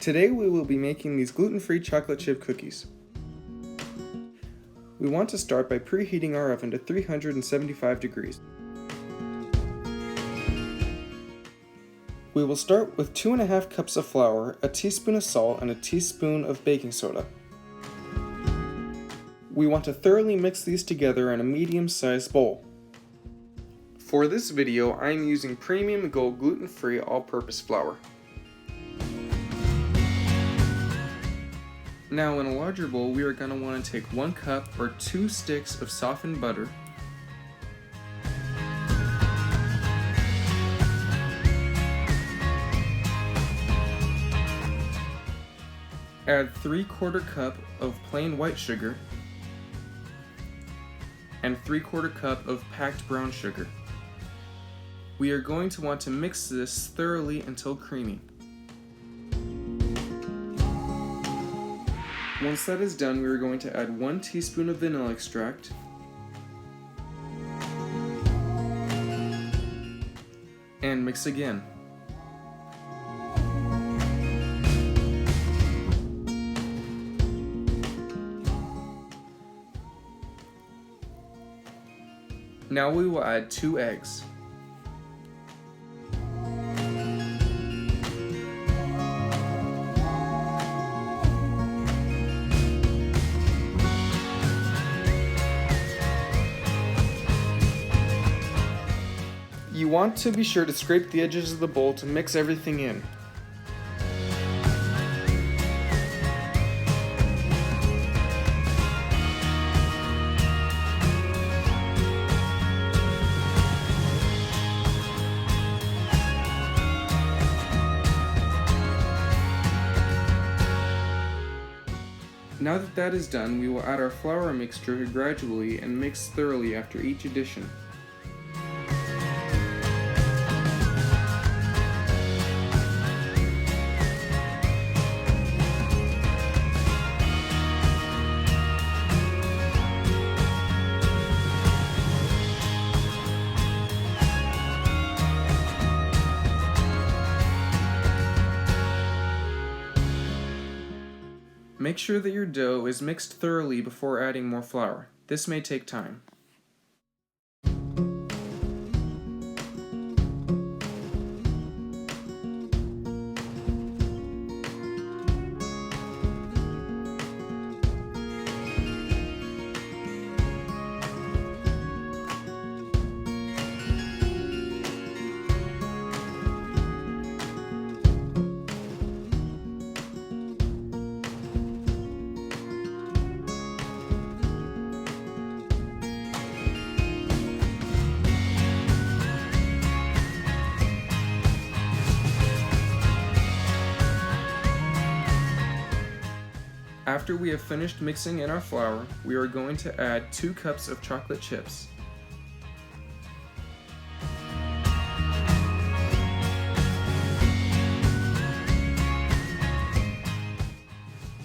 Today we will be making these gluten-free chocolate chip cookies. We want to start by preheating our oven to 375 degrees. We will start with 2.5 cups of flour, a teaspoon of salt, and a teaspoon of baking soda. We want to thoroughly mix these together in a medium-sized bowl. For this video, I am using Premium Gold gluten-free all-purpose flour. Now in a larger bowl, we are going to want to take 1 cup or 2 sticks of softened butter, add 3/4 cup of plain white sugar, and 3/4 cup of packed brown sugar. We are going to want to mix this thoroughly until creamy. Once that is done, we are going to add 1 teaspoon of vanilla extract, and mix again. Now we will add 2 eggs. You want to be sure to scrape the edges of the bowl to mix everything in. Now that that is done, we will add our flour mixture gradually and mix thoroughly after each addition. Make sure that your dough is mixed thoroughly before adding more flour. This may take time. After we have finished mixing in our flour, we are going to add 2 cups of chocolate chips.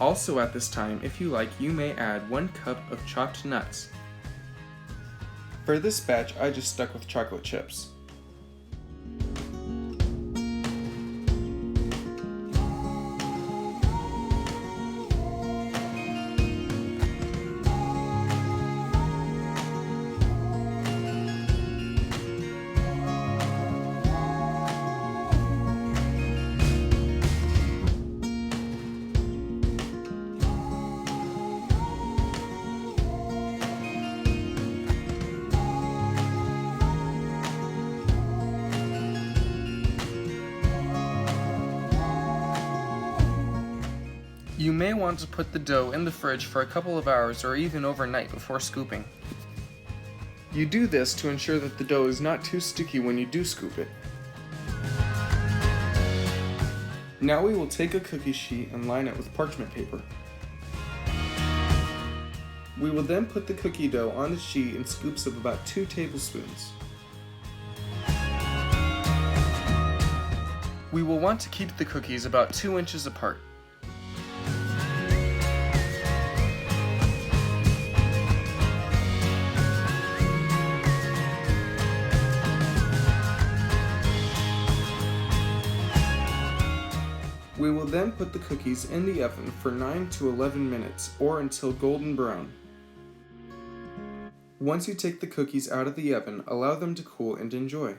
Also at this time, if you like, you may add 1 cup of chopped nuts. For this batch, I just stuck with chocolate chips. You may want to put the dough in the fridge for a couple of hours or even overnight before scooping. You do this to ensure that the dough is not too sticky when you do scoop it. Now we will take a cookie sheet and line it with parchment paper. We will then put the cookie dough on the sheet in scoops of about 2 tablespoons. We will want to keep the cookies about 2 inches apart. We will then put the cookies in the oven for 9 to 11 minutes or until golden brown. Once you take the cookies out of the oven, allow them to cool and enjoy.